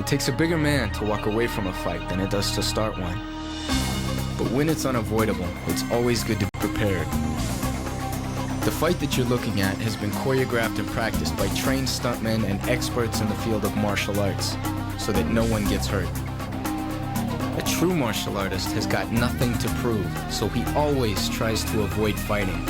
takes a bigger man to walk away from a fight than it does to start one. But when it's unavoidable, it's always good to be prepared. The fight that you're looking at has been choreographed and practiced by trained stuntmen and experts in the field of martial arts, so that no one gets hurt. A true martial artist has got nothing to prove, so he always tries to avoid fighting.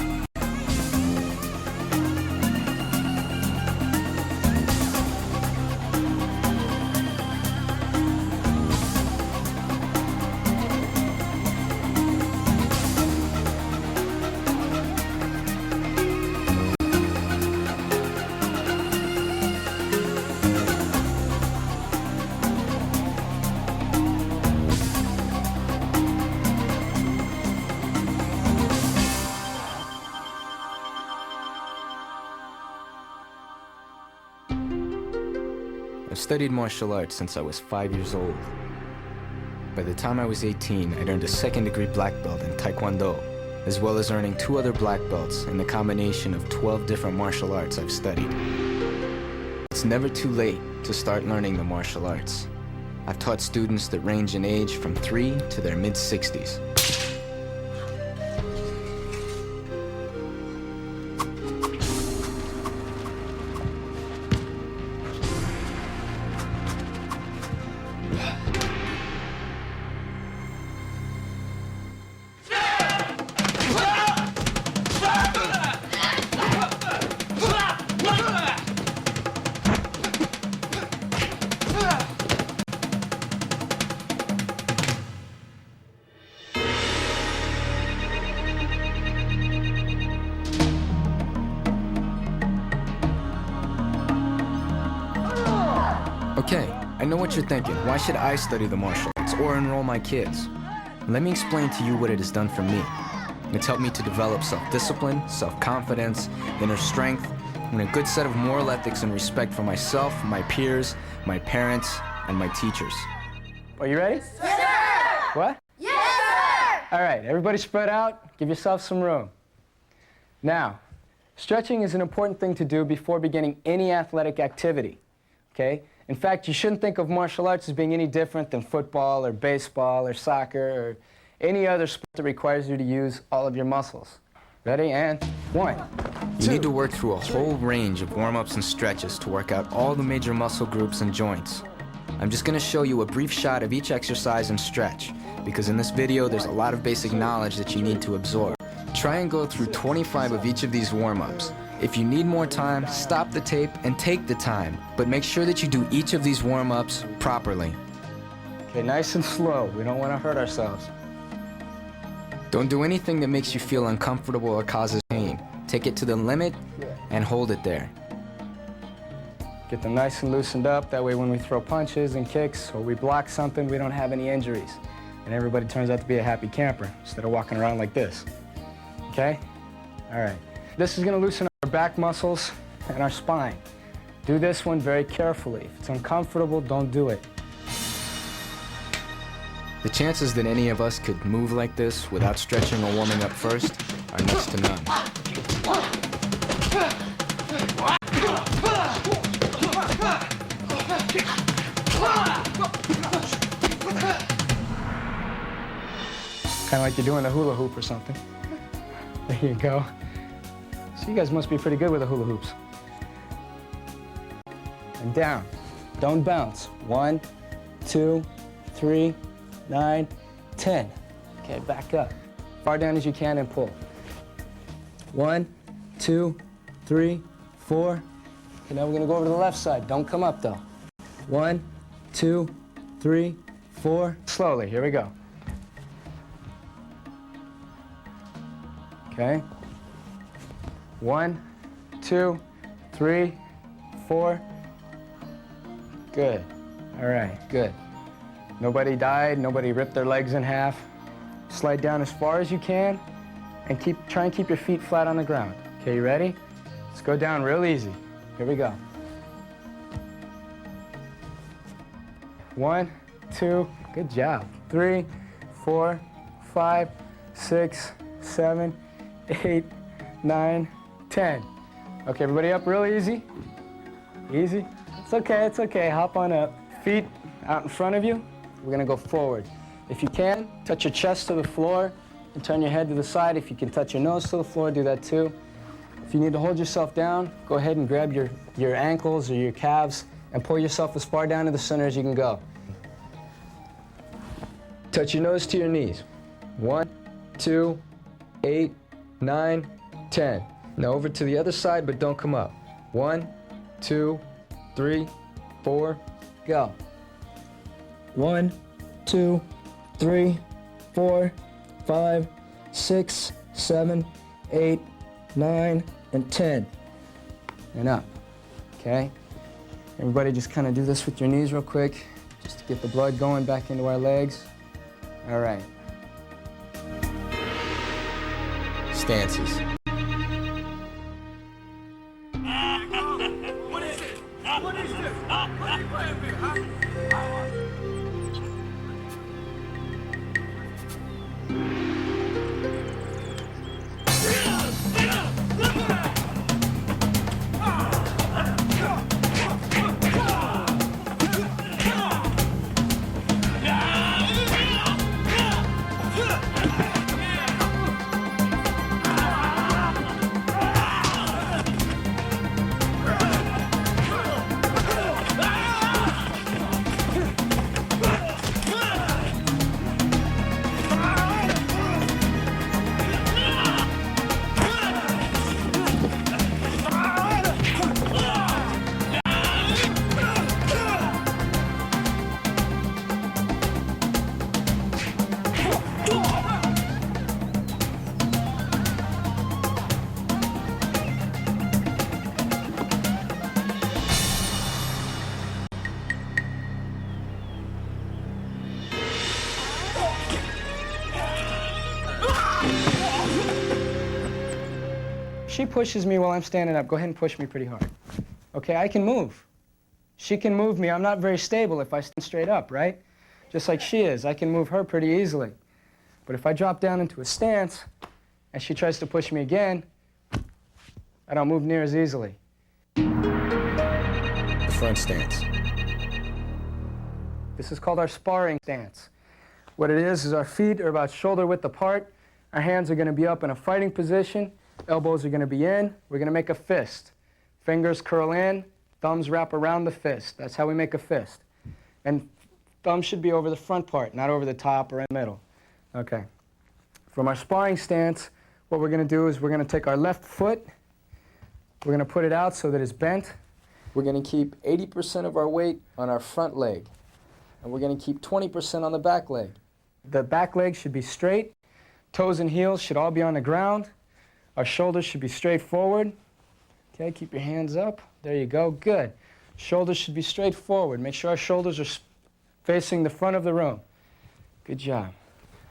I've studied martial arts since I was 5 years old. By the time I was 18, I'd earned a second-degree black belt in Taekwondo, as well as earning 2 other black belts in the combination of 12 different martial arts I've studied. It's never too late to start learning the martial arts. I've taught students that range in age from 3 to their mid-60s. Okay, I know what you're thinking. Why should I study the martial arts or enroll my kids? Let me explain to you what it has done for me. It's helped me to develop self-discipline, self-confidence, inner strength, and a good set of moral ethics and respect for myself, my peers, my parents, and my teachers. Are you ready? Yes, sir! What? Yes, sir! All right, everybody spread out. Give yourself some room. Now, stretching is an important thing to do before beginning any athletic activity, okay? In fact, you shouldn't think of martial arts as being any different than football or baseball or soccer or any other sport that requires you to use all of your muscles. Ready? And 1, 2. You need to work through a whole range of warm-ups and stretches to work out all the major muscle groups and joints. I'm just going to show you a brief shot of each exercise and stretch, because in this video there's a lot of basic knowledge that you need to absorb. Try and go through 25 of each of these warm-ups. If you need more time, stop the tape and take the time, but make sure that you do each of these warm-ups properly. Okay, nice and slow. We don't want to hurt ourselves. Don't do anything that makes you feel uncomfortable or causes pain. Take it to the limit and hold it there. Get them nice and loosened up. That way when we throw punches and kicks or we block something, we don't have any injuries. And everybody turns out to be a happy camper instead of walking around like this. Okay? All right. This is going to loosen our back muscles and our spine. Do this one very carefully. If it's uncomfortable, don't do it. The chances that any of us could move like this without stretching or warming up first are next to none. Kind of like you're doing a hula hoop or something. There you go. So you guys must be pretty good with the hula hoops. And down. Don't bounce. 1, 2, 3, 9, 10. Okay, back up. Far down as you can and pull. 1, 2, 3, 4. Okay, now we're going to go over to the left side. Don't come up, though. 1, 2, 3, 4. Slowly. Here we go. Okay. 1, 2, 3, 4. Good. All right, good. Nobody died, nobody ripped their legs in half. Slide down as far as you can and try and keep your feet flat on the ground. Okay, you ready? Let's go down real easy. Here we go. 1, 2, good job. 3, 4, 5, 6, 7, 8, 9, 10. Okay, everybody up real easy. Easy. It's okay, hop on up. Feet out in front of you. We're going to go forward. If you can, touch your chest to the floor and turn your head to the side. If you can touch your nose to the floor, do that too. If you need to hold yourself down, go ahead and grab your ankles or your calves and pull yourself as far down to the center as you can go. Touch your nose to your knees. 1, 2, 8, 9, 10. Now over to the other side, but don't come up. 1, 2, 3, 4, go. 1, 2, 3, 4, 5, 6, 7, 8, 9, and 10. And up, okay? Everybody just kind of do this with your knees real quick, just to get the blood going back into our legs. All right. Stances. What is it? What is this? What are you playing with, huh? She pushes me while I'm standing up. Go ahead and push me pretty hard. Okay, I can move. She can move me. I'm not very stable if I stand straight up, right? Just like she is. I can move her pretty easily. But if I drop down into a stance and she tries to push me again, I don't move near as easily. The front stance. This is called our sparring stance. What it is our feet are about shoulder width apart. Our hands are going to be up in a fighting position. Elbows are going to be in. We're going to make a fist. Fingers curl in, thumbs wrap around the fist. That's how we make a fist. And thumbs should be over the front part, not over the top or in the middle. Okay. From our sparring stance, what we're going to do is we're going to take our left foot, we're going to put it out so that it's bent. We're going to keep 80% of our weight on our front leg. And we're going to keep 20% on the back leg. The back leg should be straight. Toes and heels should all be on the ground. Our shoulders should be straight forward. Okay, keep your hands up. There you go. Good. Shoulders should be straight forward. Make sure our shoulders are facing the front of the room. Good job.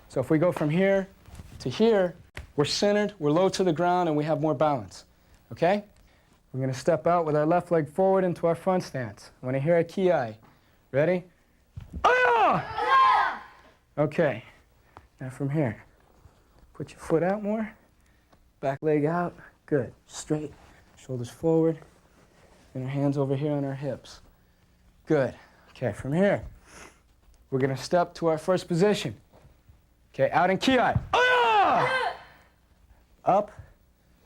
So if we go from here to here, we're centered, we're low to the ground, and we have more balance. Okay? We're going to step out with our left leg forward into our front stance. I want to hear a Kiai. Ready? Ah! Okay. Now from here, put your foot out more. Back leg out. Good. Straight. Shoulders forward. And our hands over here on our hips. Good. Okay, from here, we're going to step to our first position. Okay, out in Kiai. Up.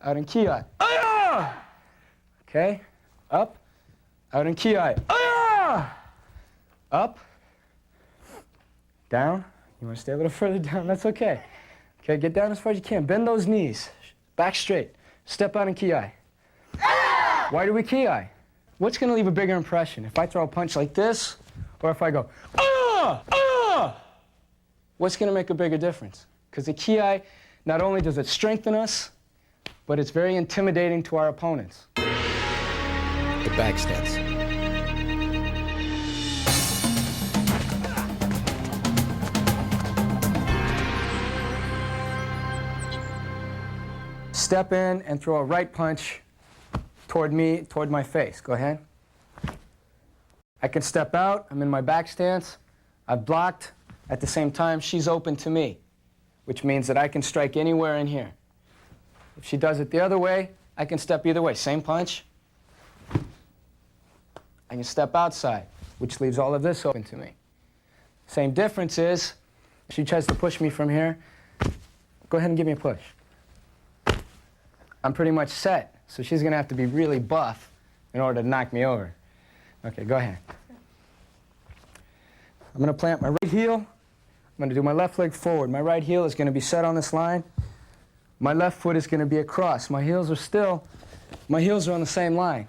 Out in Kiai. Okay, up. Out in Kiai. Up. Down. You want to stay a little further down? That's okay. Okay, get down as far as you can. Bend those knees. Back straight. Step out in Kiai. Why do we Kiai? What's going to leave a bigger impression? If I throw a punch like this, or if I go, what's going to make a bigger difference? Because the Kiai, not only does it strengthen us, but it's very intimidating to our opponents. The back stance. Step in and throw a right punch toward me, toward my face. Go ahead. I can step out. I'm in my back stance. I've blocked. At the same time, she's open to me, which means that I can strike anywhere in here. If she does it the other way, I can step either way. Same punch. I can step outside. which leaves all of this open to me. Same difference is, if she tries to push me from here, go ahead and give me a push. I'm pretty much set, so she's going to have to be really buff in order to knock me over. Okay, go ahead. I'm going to plant my right heel. I'm going to do my left leg forward. My right heel is going to be set on this line. My left foot is going to be across. My heels are on the same line.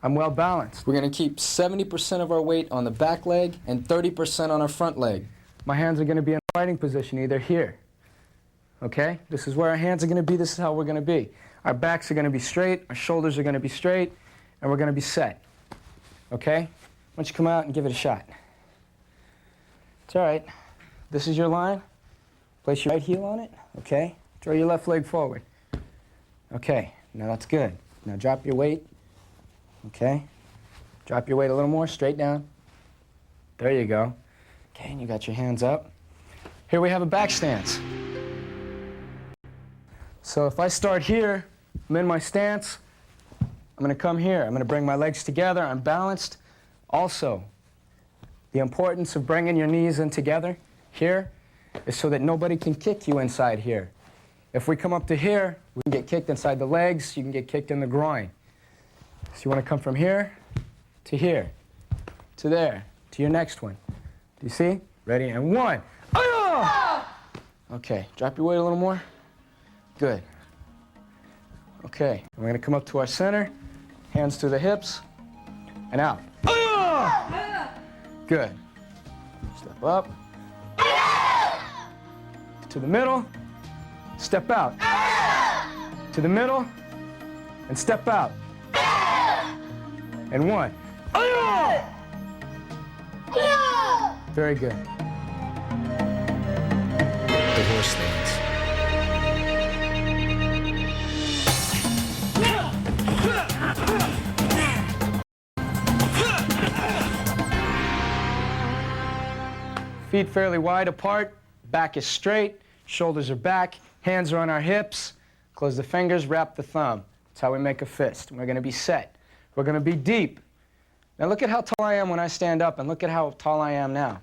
I'm well balanced. We're going to keep 70% of our weight on the back leg and 30% on our front leg. My hands are going to be in a fighting position, either here. Okay? This is where our hands are going to be. This is how we're going to be. Our backs are going to be straight. Our shoulders are going to be straight. And we're going to be set. Okay? Why don't you come out and give it a shot? It's all right. This is your line. Place your right heel on it. Okay? Throw your left leg forward. Okay. Now that's good. Now drop your weight. Okay? Drop your weight a little more. Straight down. There you go. Okay, and you got your hands up. Here we have a back stance. So if I start here, I'm in my stance. I'm going to come here. I'm going to bring my legs together. I'm balanced. Also, the importance of bringing your knees in together here is so that nobody can kick you inside here. If we come up to here, we can get kicked inside the legs. You can get kicked in the groin. So you want to come from here, to there, to your next one. Do you see? Ready? And one. Okay, drop your weight a little more. Good. Okay, we're going to come up to our center, hands to the hips, and out. Good. Step up. To the middle. Step out. To the middle. And step out. And one. Very good. The horse stance. Feet fairly wide apart, back is straight, shoulders are back, hands are on our hips, close the fingers, wrap the thumb. That's how we make a fist. We're going to be set. We're going to be deep. Now look at how tall I am when I stand up, and look at how tall I am now.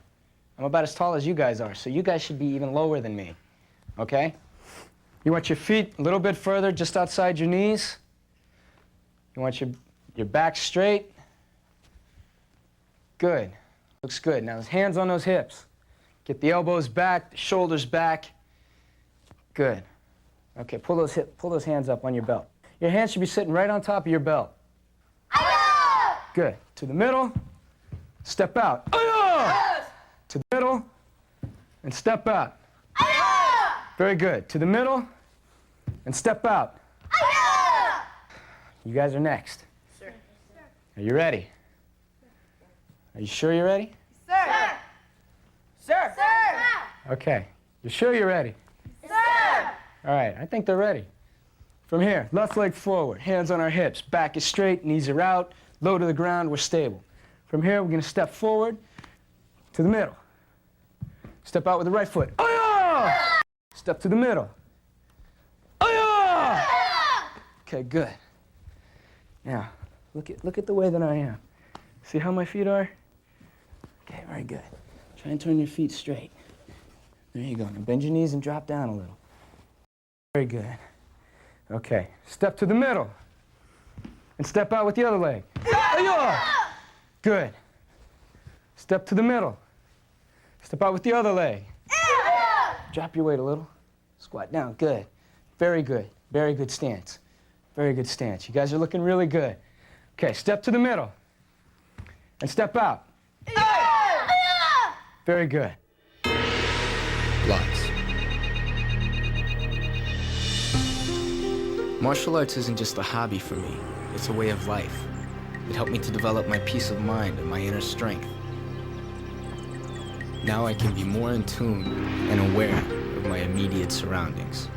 I'm about as tall as you guys are, so you guys should be even lower than me, okay? You want your feet a little bit further, just outside your knees. You want your back straight. Good. Looks good. Now, hands on those hips. Get the elbows back, the shoulders back. Good. Okay, pull those hands up on your belt. Your hands should be sitting right on top of your belt. Good. To the middle. Step out. To the middle. And step out. Very good. To the middle. And step out. You guys are next. Sure. Are you ready? Are you sure you're ready? Sir. Sir. Sir. Okay. You sure you're ready? Sir. All right. I think they're ready. From here, left leg forward, hands on our hips. Back is straight, knees are out, low to the ground, we're stable. From here, we're going to step forward to the middle. Step out with the right foot. Step to the middle. Okay, good. Now, look at the way that I am. See how my feet are? Okay, very good. Try and turn your feet straight. There you go. Now bend your knees and drop down a little. Very good. Okay, step to the middle. And step out with the other leg. Good. Step to the middle. Step out with the other leg. Drop your weight a little. Squat down. Good. Very good. Very good stance. Very good stance. You guys are looking really good. Okay, step to the middle. And step out. Very good. Blocks. Martial arts isn't just a hobby for me. It's a way of life. It helped me to develop my peace of mind and my inner strength. Now I can be more in tune and aware of my immediate surroundings.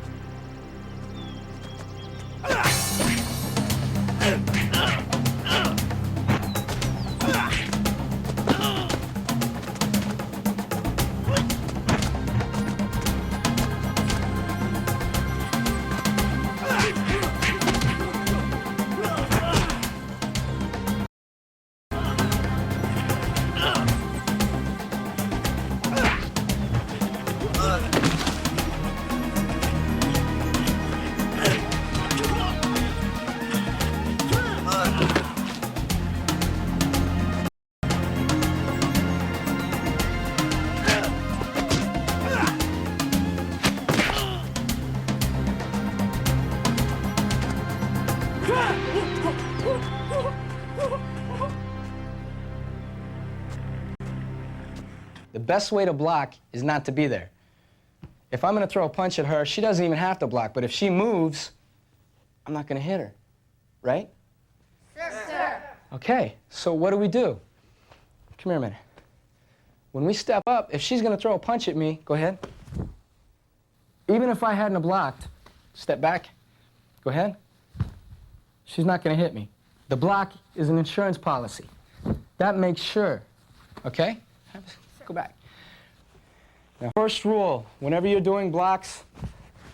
best way to block is not to be there. If I'm going to throw a punch at her, she doesn't even have to block, but if she moves, I'm not going to hit her, right? Sir. Okay, so what do we do? Come here a minute. When we step up, if she's going to throw a punch at me, go ahead. Even if I hadn't blocked, step back, go ahead. She's not going to hit me. The block is an insurance policy. That makes sure, okay? Go back. Now, first rule, whenever you're doing blocks,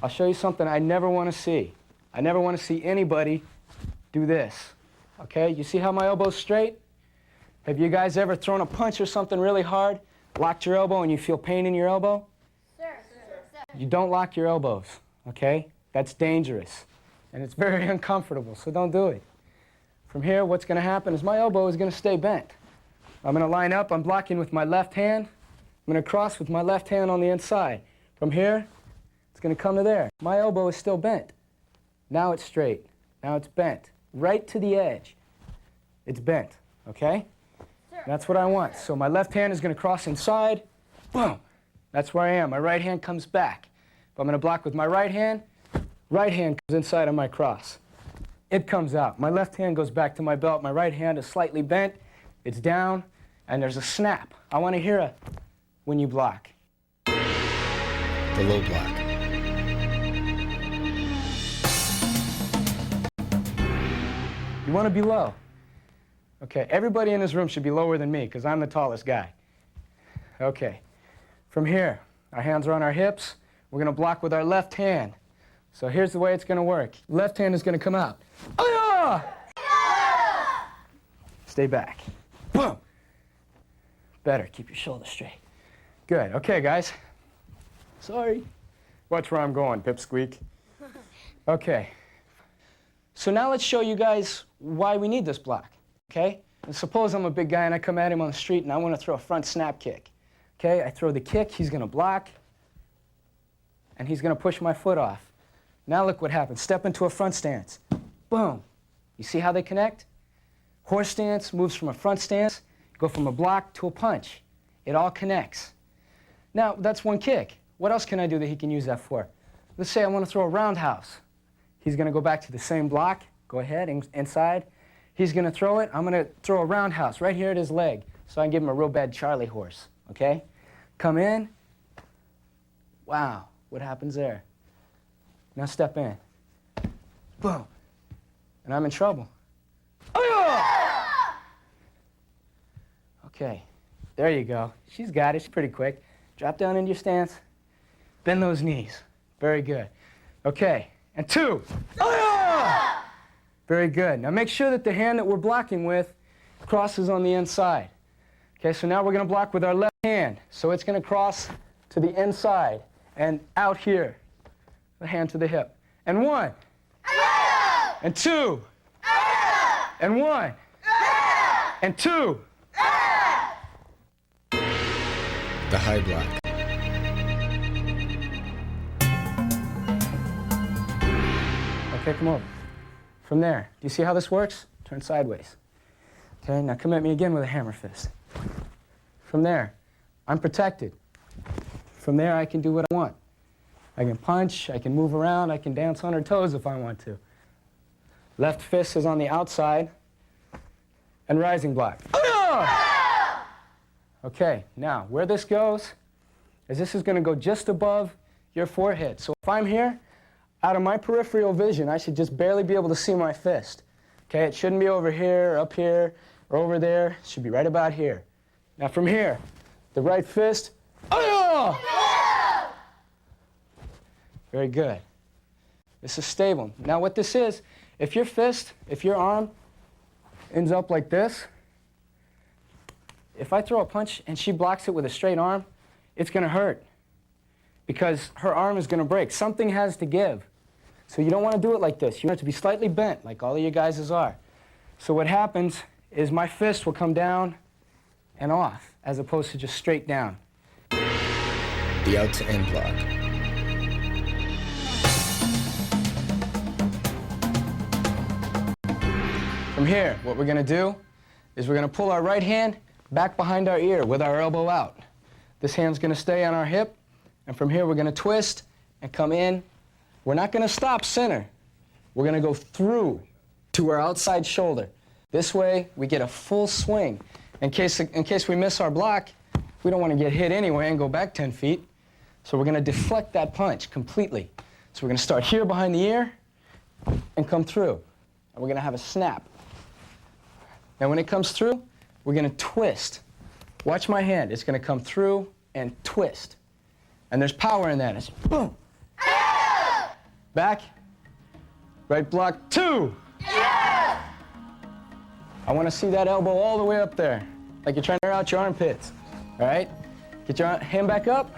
I'll show you something I never want to see. I never want to see anybody do this, okay? You see how my elbow's straight? Have you guys ever thrown a punch or something really hard, locked your elbow, and you feel pain in your elbow? Sir. You don't lock your elbows, okay? That's dangerous, and it's very uncomfortable, so don't do it. From here, what's going to happen is my elbow is going to stay bent. I'm going to line up, I'm blocking with my left hand. I'm going to cross with my left hand on the inside. From here, it's going to come to there. My elbow is still bent. Now it's straight. Now it's bent. Right to the edge. It's bent, okay? That's what I want. So my left hand is going to cross inside. Boom. That's where I am. My right hand comes back. If I'm going to block with my right hand comes inside of my cross. It comes out. My left hand goes back to my belt. My right hand is slightly bent. It's down, and there's a snap. I want to hear a when you block. The low block. You want to be low. Okay, everybody in this room should be lower than me because I'm the tallest guy. Okay, from here, our hands are on our hips. We're going to block with our left hand. So here's the way it's going to work. Left hand is going to come out. Oh, yeah! Stay back. Boom. Better, keep your shoulders straight. Good, okay guys. Sorry. Watch where I'm going, pipsqueak. Okay. So now let's show you guys why we need this block, okay? And suppose I'm a big guy and I come at him on the street and I want to throw a front snap kick. Okay, I throw the kick, he's going to block, and he's going to push my foot off. Now look what happens. Step into a front stance. Boom. You see how they connect? Horse stance moves from a front stance, go from a block to a punch. It all connects. Now, that's one kick. What else can I do that he can use that for? Let's say I want to throw a roundhouse. He's going to go back to the same block. Go ahead, inside. He's going to throw it. I'm going to throw a roundhouse right here at his leg so I can give him a real bad Charlie horse, okay? Come in. Wow, what happens there? Now step in. Boom. And I'm in trouble. Oh! Okay, there you go. She's got it. She's pretty quick. Drop down into your stance. Bend those knees. Very good. Okay, and two. Oh! Very good. Now make sure that the hand that we're blocking with crosses on the inside. Okay, so now we're going to block with our left hand. So it's going to cross to the inside and out here. The hand to the hip. And one. And two. And one. And two. The high block. Okay, come over. From there, do you see how this works? Turn sideways. Okay, now come at me again with a hammer fist. From there, I'm protected. From there, I can do what I want. I can punch, I can move around, I can dance on her toes if I want to. Left fist is on the outside, and rising block. Okay, now, where this goes is this is going to go just above your forehead. So if I'm here, out of my peripheral vision, I should just barely be able to see my fist. Okay, it shouldn't be over here, or up here, or over there. It should be right about here. Now from here, the right fist. Very good. This is stable. Now what this is, if your fist, if your arm ends up like this, if I throw a punch and she blocks it with a straight arm, it's going to hurt because her arm is going to break. Something has to give. So you don't want to do it like this. You want it to be slightly bent, like all of you guys' are. So what happens is my fist will come down and off, as opposed to just straight down. The out to in block. From here, what we're going to do is we're going to pull our right hand back behind our ear with our elbow out. This hand's going to stay on our hip, and from here we're going to twist and come in. We're not going to stop center. We're going to go through to our outside shoulder. This way we get a full swing. In case we miss our block, we don't want to get hit anyway and go back 10 feet. So we're going to deflect that punch completely. So we're going to start here behind the ear and come through. And we're going to have a snap. And when it comes through, we're going to twist. Watch my hand. It's going to come through and twist. And there's power in that. It's boom. Back. Right block, 2. I want to see that elbow all the way up there, like you're trying to air out your armpits. All right? Get your hand back up.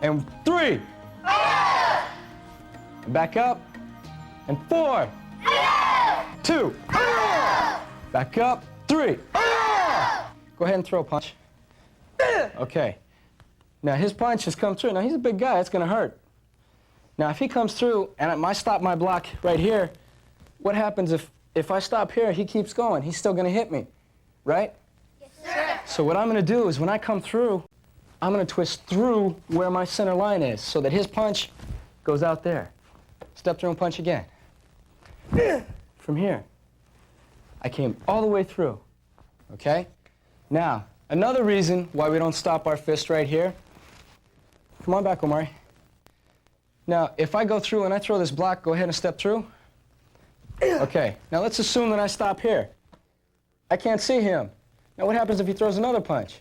And 3. And back up. And 4. 2. Back up. 3. Go ahead and throw a punch. Okay. Now his punch has come through. Now he's a big guy. It's going to hurt. Now if he comes through and I stop my block right here, what happens if I stop here, he keeps going? He's still going to hit me, right? Yes, sir. So what I'm going to do is when I come through, I'm going to twist through where my center line is so that his punch goes out there. Step through and punch again. From here, I came all the way through, okay? Now, another reason why we don't stop our fist right here, come on back, Omari. Now, if I go through and I throw this block, go ahead and step through. Okay, now let's assume that I stop here. I can't see him. Now what happens if he throws another punch?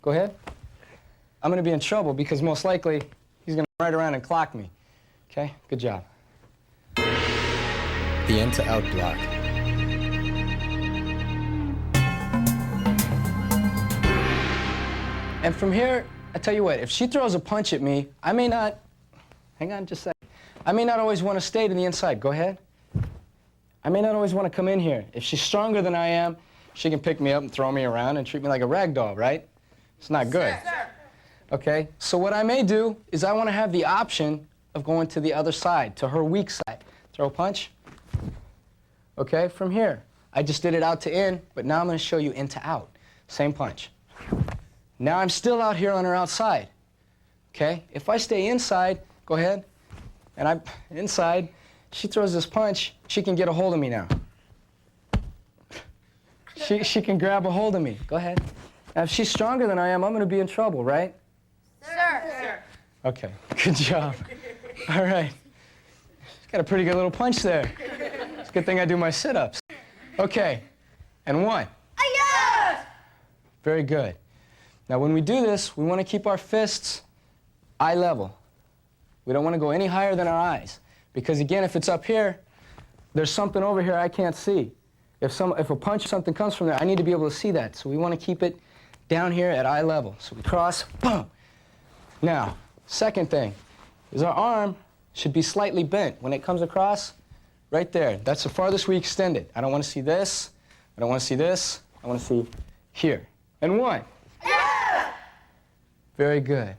Go ahead. I'm going to be in trouble because most likely he's going to right around and clock me. Okay, good job. The in to out block. And from here, I tell you what, if she throws a punch at me, I may not, hang on just a second, I may not always want to stay to the inside. Go ahead. I may not always want to come in here. If she's stronger than I am, she can pick me up and throw me around and treat me like a rag doll, right? It's not good. Sir. Okay, so what I may do is I want to have the option of going to the other side, to her weak side. Throw a punch. Okay, from here. I just did it out to in, but now I'm going to show you in to out. Same punch. Now I'm still out here on her outside. Okay, if I stay inside, go ahead, and I'm inside, she throws this punch, she can get a hold of me now. She can grab a hold of me. Go ahead. Now, if she's stronger than I am, I'm going to be in trouble, right? Sir. Okay, good job. All right. She's got a pretty good little punch there. It's a good thing I do my sit-ups. Okay, and 1. Yes. Very good. Now, when we do this, we want to keep our fists eye level. We don't want to go any higher than our eyes. Because, again, if it's up here, there's something over here I can't see. If a punch or something comes from there, I need to be able to see that. So we want to keep it down here at eye level. So we cross, boom. Now, second thing is our arm should be slightly bent. When it comes across, right there, that's the farthest we extend it. I don't want to see this. I don't want to see this. I want to see here. And 1. Yeah. Very good.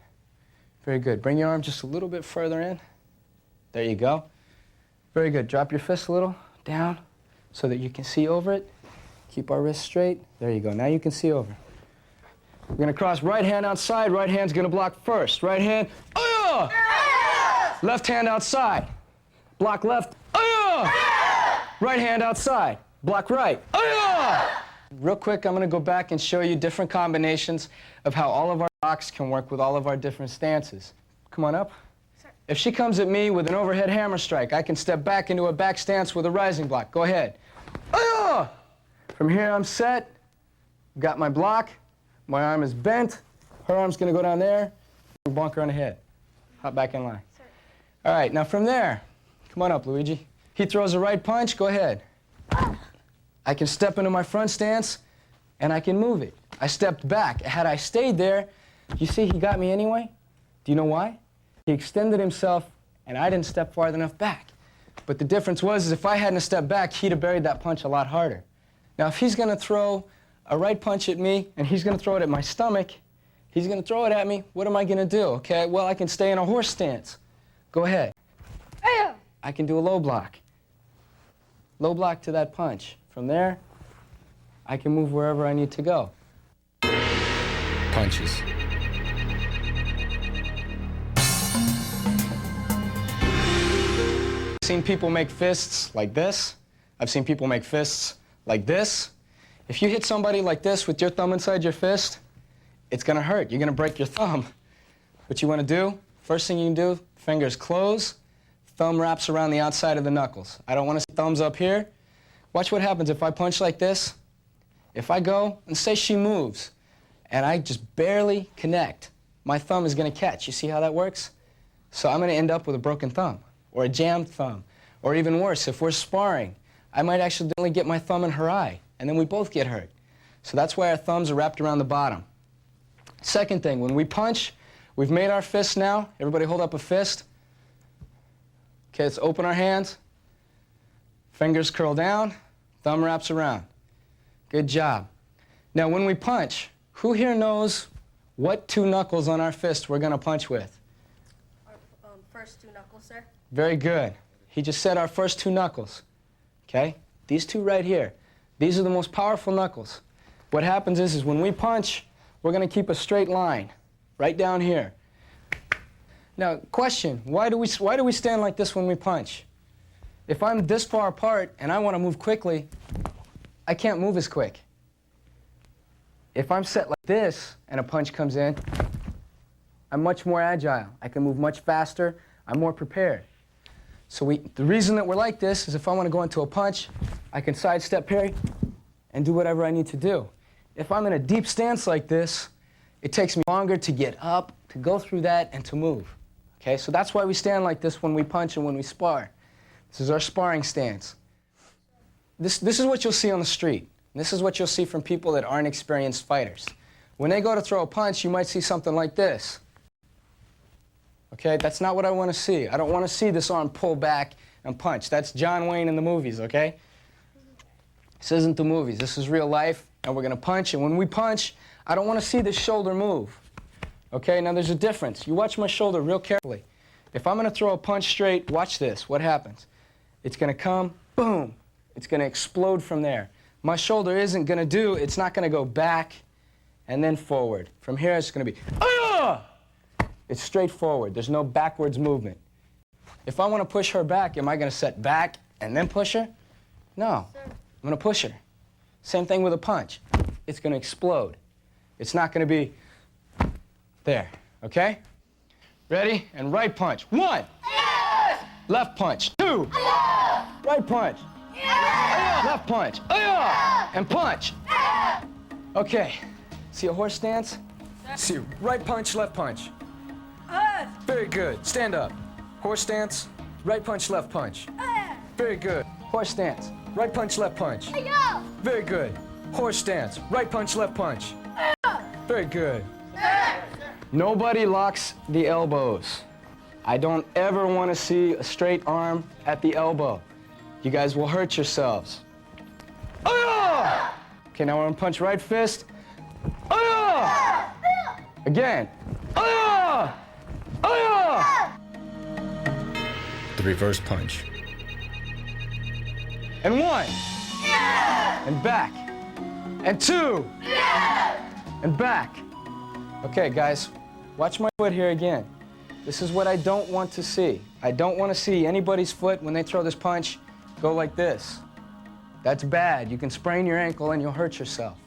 Very good. Bring your arm just a little bit further in. There you go. Very good. Drop your fist a little down so that you can see over it. Keep our wrist straight. There you go. Now you can see over. We're going to cross right hand outside. Right hand's going to block first. Right hand. Oh, yeah! Left hand outside. Block left. Oh, yeah! Right hand outside. Block right. Oh, yeah! Real quick, I'm going to go back and show you different combinations of how all of our blocks can work with all of our different stances. Come on up. If she comes at me with an overhead hammer strike, I can step back into a back stance with a rising block. Go ahead. Oh! From here, I'm set. Got my block. My arm is bent. Her arm's going to go down there and bonk her on the head. Hop back in line. Sir. All right, now from there, come on up, Luigi. He throws a right punch. Go ahead. I can step into my front stance, and I can move it. I stepped back. Had I stayed there, you see he got me anyway? Do you know why? He extended himself, and I didn't step far enough back. But the difference was, is if I hadn't stepped back, he'd have buried that punch a lot harder. Now, if he's going to throw a right punch at me, and he's going to throw it at my stomach, he's going to throw it at me, what am I going to do? Okay, well, I can stay in a horse stance. Go ahead. I can do a low block. Low block to that punch. From there, I can move wherever I need to go. punches. I've seen people make fists like this. I've seen people make fists like this. If you hit somebody like this with your thumb inside your fist, it's gonna hurt. You're gonna break your thumb. What you wanna do, first thing you can do, fingers close, thumb wraps around the outside of the knuckles. I don't wanna see thumbs up here. Watch what happens if I punch like this. If I go, and say she moves, and I just barely connect, my thumb is gonna catch. You see how that works? So I'm gonna end up with a broken thumb, or a jammed thumb, or even worse, if we're sparring, I might accidentally get my thumb in her eye, and then we both get hurt. So that's why our thumbs are wrapped around the bottom. Second thing, when we punch, we've made our fist now. Everybody hold up a fist. Okay, let's open our hands. Fingers curl down, thumb wraps around. Good job. Now, when we punch, who here knows what two knuckles on our fist we're gonna punch with? Our first two knuckles, sir. Very good. He just said our first two knuckles. Okay? These two right here. These are the most powerful knuckles. What happens is when we punch, we're gonna keep a straight line right down here. Now, question, why do we stand like this when we punch? If I'm this far apart and I wanna move quickly, I can't move as quick. If I'm set like this and a punch comes in, I'm much more agile. I can move much faster. I'm more prepared. So the reason that we're like this is if I want to go into a punch, I can sidestep parry and do whatever I need to do. If I'm in a deep stance like this, it takes me longer to get up, to go through that, and to move. Okay, so that's why we stand like this when we punch and when we spar. This is our sparring stance. This is what you'll see on the street. This is what you'll see from people that aren't experienced fighters. When they go to throw a punch, you might see something like this. Okay, that's not what I want to see. I don't want to see this arm pull back and punch. That's John Wayne in the movies, okay? This isn't the movies. This is real life, and we're going to punch. And when we punch, I don't want to see this shoulder move. Okay, now there's a difference. You watch my shoulder real carefully. If I'm going to throw a punch straight, watch this. What happens? It's going to come, boom. It's going to explode from there. My shoulder isn't going to do, it's not going to go back and then forward. From here, it's going to be, ah! It's straight forward. There's no backwards movement. If I want to push her back, am I going to set back and then push her? No. I'm going to push her. Same thing with a punch. It's going to explode. It's not going to be there. Okay? Ready? And right punch. 1. Yes! Left punch. 2. Yes! Right punch. Yes! Left punch. Yes! And punch. Yes! Okay. See a horse stance? See right punch, left punch. Yes! Very good. Stand up. Horse stance. Right punch, left punch. Yes! Very good. Horse stance. Right punch, left punch. Yes! Very good. Horse stance. Right punch, left punch. Very good. Nobody locks the elbows. I don't ever want to see a straight arm at the elbow. You guys will hurt yourselves. Okay, now we're going to punch right fist. Again. The reverse punch. And 1. And back. And 2. And back. Okay, guys, watch my foot here again. This is what I don't want to see. I don't want to see anybody's foot when they throw this punch go like this. That's bad. You can sprain your ankle and you'll hurt yourself.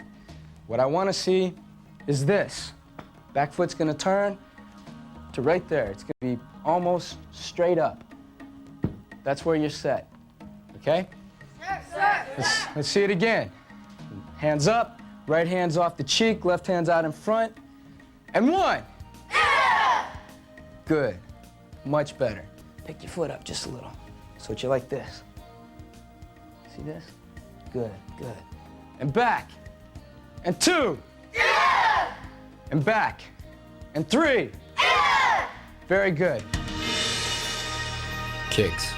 What I want to see is this. Back foot's going to turn to right there. It's going to be almost straight up. That's where you're set. Okay? Let's see it again. Hands up, right hand's off the cheek, left hand's out in front. And 1. Good. Much better. Pick your foot up just a little. So you're like this. See this? Good, good. And back. And 2. And back. And 3. Very good. Kicks.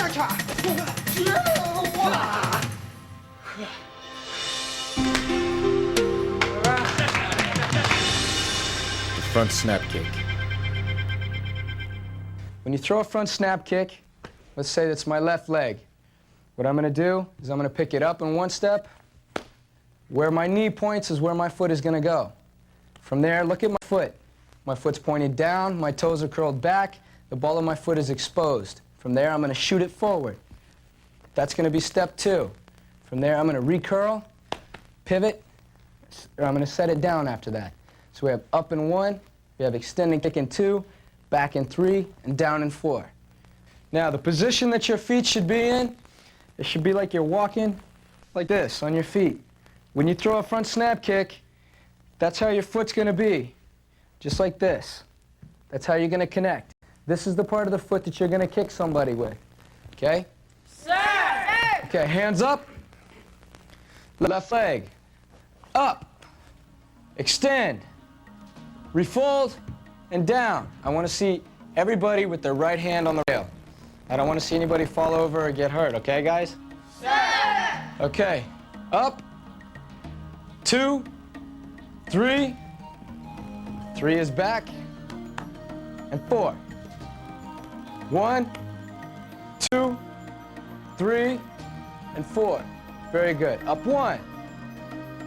The front snap kick. When you throw a front snap kick, let's say that's my left leg. What I'm going to do is I'm going to pick it up in one step. Where my knee points is where my foot is going to go. From there, look at my foot. My foot's pointed down, my toes are curled back, the ball of my foot is exposed. From there, I'm going to shoot it forward. That's going to be step 2. From there, I'm going to recurl, pivot, or I'm going to set it down after that. So we have up in 1, we have extending kick in 2, back in 3, and down in 4. Now, the position that your feet should be in, it should be like you're walking like this on your feet. When you throw a front snap kick, that's how your foot's going to be, just like this. That's how you're going to connect. This is the part of the foot that you're going to kick somebody with, okay? Sir! Okay, hands up, left leg, up, extend, refold, and down. I want to see everybody with their right hand on the rail. I don't want to see anybody fall over or get hurt, okay, guys? Sir! Okay, up, 2, 3, 3 is back, and 4. 1, 2, 3, and 4. Very good. Up 1,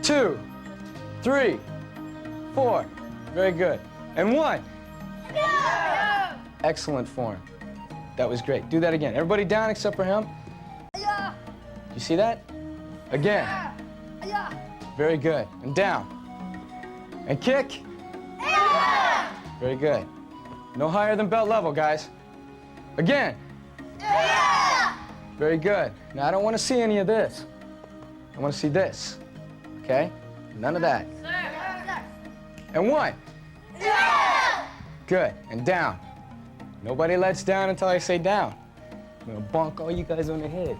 2, 3, 4. Very good. And 1. Yeah! Excellent form. That was great. Do that again. Everybody down except for him. Yeah! You see that? Again. Yeah! Very good. And down. And kick. Yeah! Very good. No higher than belt level, guys. Again. Yeah! Very good. Now, I don't want to see any of this. I want to see this. Okay? None of that. Sir! And 1. Yeah! Good. And down. Nobody lets down until I say down. I'm going to bonk all you guys on the head.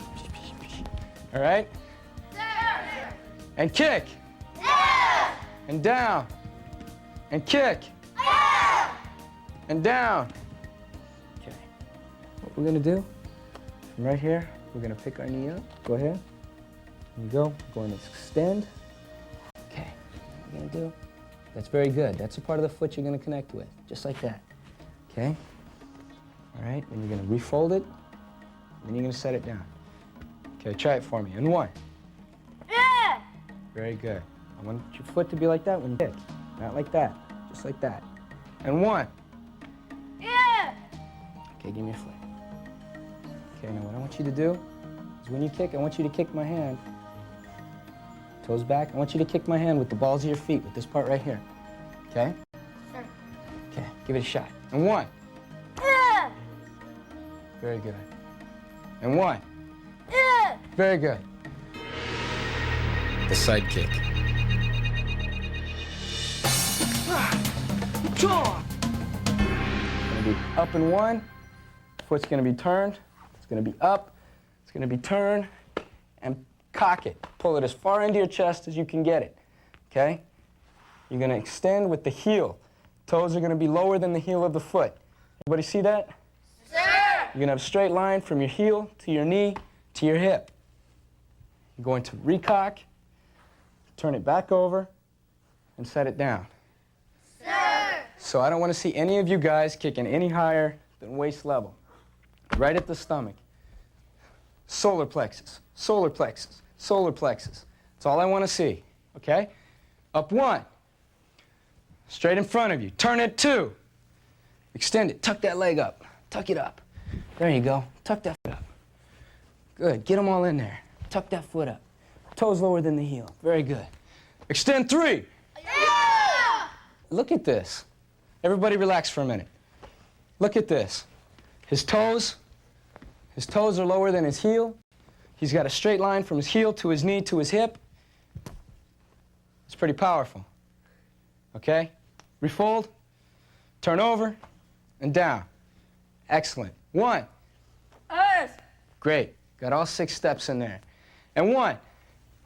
All right? Sir! And kick. Yeah! And down. And kick. Yeah! And down. Okay. What we're going to do, from right here, we're going to pick our knee up. Go ahead. There you go. We're going to extend. Okay. What we're going to do, that's very good. That's the part of the foot you're going to connect with, just like that. Okay? All right. Then you're going to refold it. Then you're going to set it down. Okay, try it for me. And 1. Yeah! Very good. I want your foot to be like that when you kick. Not like that. Just like that. And 1. Yeah! Okay, give me a foot. Okay, now what I want you to do is when you kick, I want you to kick my hand. Toes back. I want you to kick my hand with the balls of your feet, with this part right here. Okay? Sir. Okay, give it a shot. And 1. Yeah! Very good. And 1. Yeah! Very good. The side kick. It's gonna be up in 1. Foot's gonna be turned. It's gonna be up. It's gonna be turned. And cock it. Pull it as far into your chest as you can get it. Okay? You're gonna extend with the heel. Toes are gonna be lower than the heel of the foot. Everybody see that? Sir! You're gonna have a straight line from your heel to your knee to your hip. You're going to recock, turn it back over, and set it down. Sir! So I don't want to see any of you guys kicking any higher than waist level. Right at the stomach. Solar plexus, solar plexus, solar plexus. That's all I want to see, okay? Up 1. Straight in front of you. Turn it 2. Extend it. Tuck that leg up. Tuck it up. There you go. Tuck that foot up. Good. Get them all in there. Tuck that foot up. Toes lower than the heel. Very good. Extend 3. Yeah! Look at this. Everybody relax for a minute. Look at this. His toes are lower than his heel. He's got a straight line from his heel to his knee to his hip. It's pretty powerful. Okay? Refold, turn over, and down. Excellent. 1. Earth! Great. Got all 6 steps in there. And 1.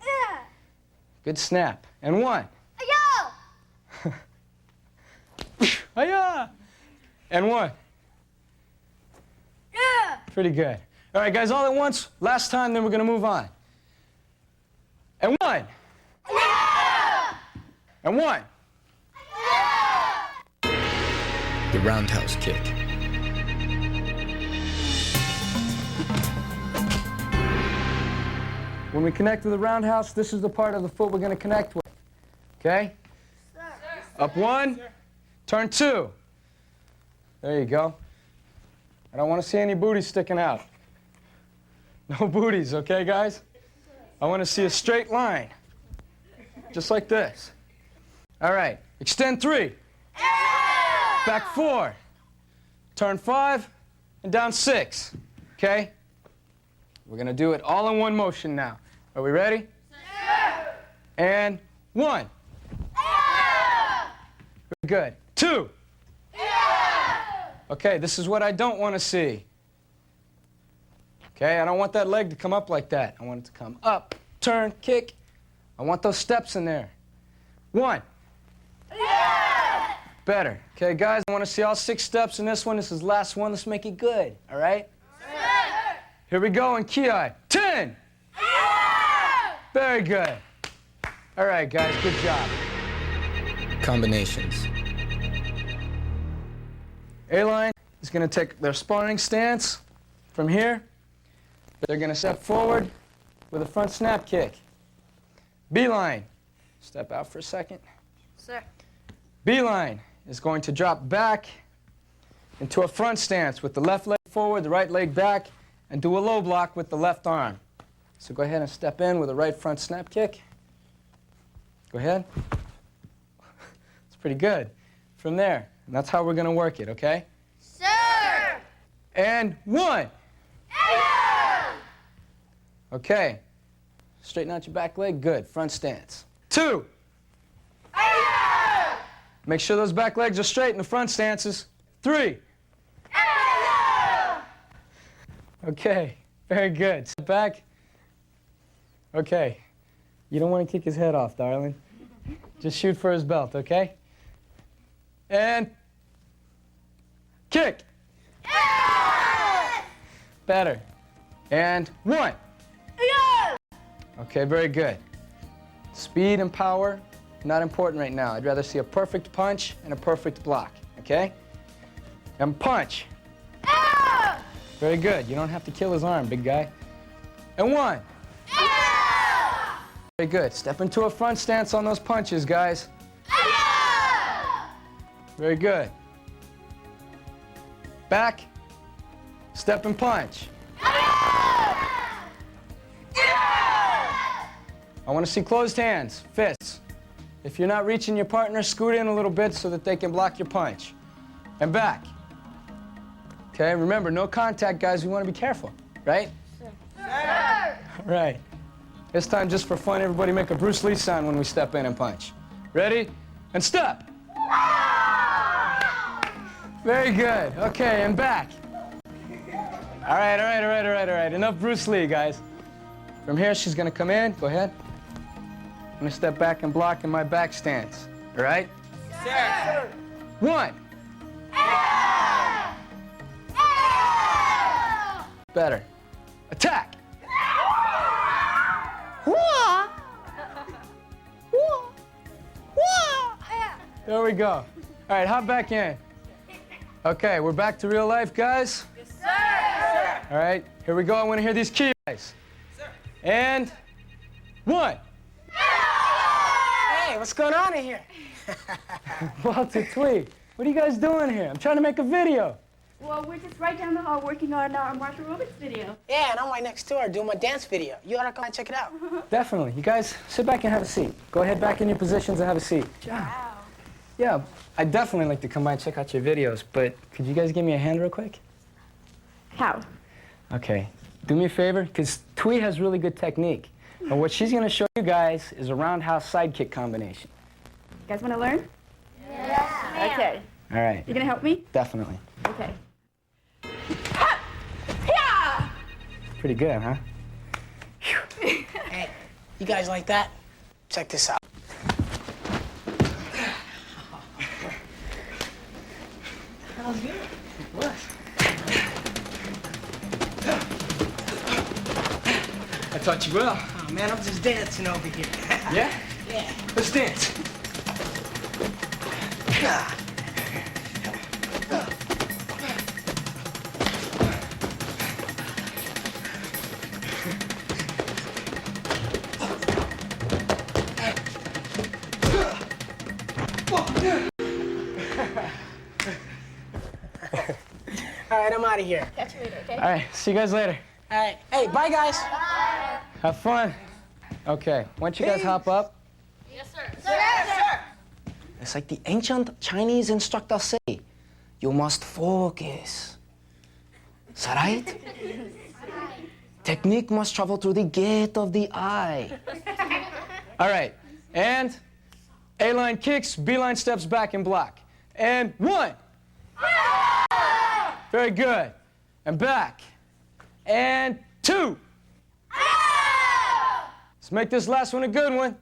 Yeah! Good snap. And 1. Yo! Hiya! And 1. Yeah! Pretty good. All right, guys, all at once. Last time, then we're going to move on. And 1. Yeah! And 1. The roundhouse kick. When we connect to the roundhouse, this is the part of the foot we're going to connect with. Okay? Up 1, turn 2. There you go. I don't want to see any booties sticking out. No booties, okay, guys? I want to see a straight line. Just like this. All right, extend 3. Back 4. Turn 5, and down 6. Okay? We're going to do it all in one motion now. Are we ready? Sir! And 1. Very good. 2. Okay, this is what I don't want to see. Okay, I don't want that leg to come up like that. I want it to come up, turn, kick. I want those steps in there. 1. Better. Okay, guys, I want to see all 6 steps in this one. This is the last one. Let's make it good, all right? Sir! Here we go in Kiai. 10. Very good. All right, guys, good job. Combinations. A-line is going to take their sparring stance from here. They're going to step forward with a front snap kick. B-line, step out for a second. Sir. B-line is going to drop back into a front stance with the left leg forward, the right leg back, and do a low block with the left arm. So go ahead and step in with a right front snap kick. Go ahead. It's pretty good. From there, and that's how we're going to work it, okay? Sir! And 1. Okay. Straighten out your back leg. Good. Front stance. 2. Make sure those back legs are straight in the front stances. 3. Okay. Very good. Step back. Okay. You don't want to kick his head off, darling. Just shoot for his belt, okay? And kick. Better. And 1. Okay, very good. Speed and power, not important right now. I'd rather see a perfect punch and a perfect block, okay? And punch. Very good. You don't have to kill his arm, big guy. And 1. Very good. Step into a front stance on those punches, guys. Very good. Back. Step and punch. I want to see closed hands, fists. If you're not reaching your partner, scoot in a little bit so that they can block your punch. And back. Okay, remember, no contact, guys. We want to be careful, right? Sir! All right. This time, just for fun, everybody make a Bruce Lee sound when we step in and punch. Ready? And step. Very good. Okay, and back. All right, all right, all right, all right, all right. Enough Bruce Lee, guys. From here, she's going to come in. Go ahead. I'm going to step back and block in my back stance. All right? Sir! 1. Better. Attack. There we go. All right, hop back in. Okay, we're back to real life, guys. Sir! All right, here we go. I want to hear these Kiais. And 1. Hey, what's going on in here? Walter Tweed, what are you guys doing here? I'm trying to make a video. Well, we're just right down the hall working on our martial aerobics video. Yeah, and I'm right next door doing my dance video. You ought to come and check it out. Definitely. You guys, sit back and have a seat. Go ahead back in your positions and have a seat. Wow. Yeah, I'd definitely like to come by and check out your videos, but could you guys give me a hand real quick? How? Okay. Do me a favor, because Tweed has really good technique. And what she's going to show you guys is a roundhouse sidekick combination. You guys want to learn? Yes, Okay. All right. You gonna help me? Definitely. Okay. Yeah! Pretty good, huh? Hey, you guys like that? Check this out. That was good. What? taught you well. Oh, man, I'm just dancing over here. Yeah? Yeah. Let's dance. All right, I'm out of here. Catch you later, okay? All right, see you guys later. All right. Hey, bye, guys. Have fun. Okay, why don't you guys hop up? Yes, sir. Yes, sir. It's like the ancient Chinese instructor say, you must focus. Is that right? Technique must travel through the gate of the eye. All right, and A-line kicks, B-line steps back and block. And 1. Very good. And back. And 2. Let's make this last one a good one.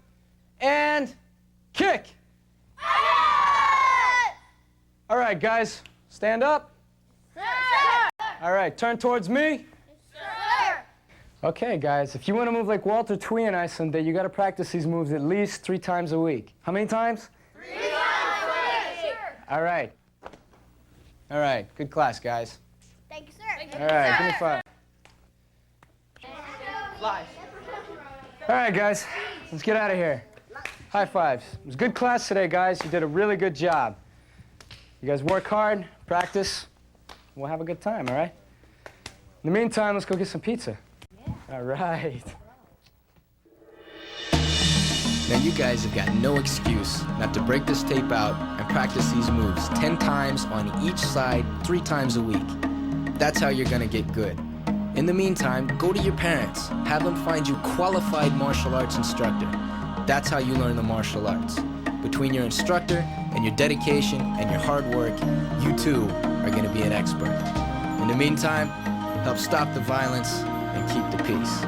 And kick. All right, guys, stand up. All right, turn towards me. Okay, guys, if you want to move like Walter Twee and I someday, you got to practice these moves at least 3 times a week. How many times? 3 times a week. All right. All right, good class, guys. Thank you, sir. All right, give me 5. Flies. All right, guys, let's get out of here. High fives. It was a good class today, guys. You did a really good job. You guys work hard, practice. We'll have a good time, all right? In the meantime, let's go get some pizza. All right. Now you guys have got no excuse not to break this tape out and practice these moves 10 times on each side, 3 times a week. That's how you're gonna get good. In the meantime, go to your parents. Have them find you qualified martial arts instructor. That's how you learn the martial arts. Between your instructor and your dedication and your hard work, you too are gonna be an expert. In the meantime, help stop the violence and keep the peace.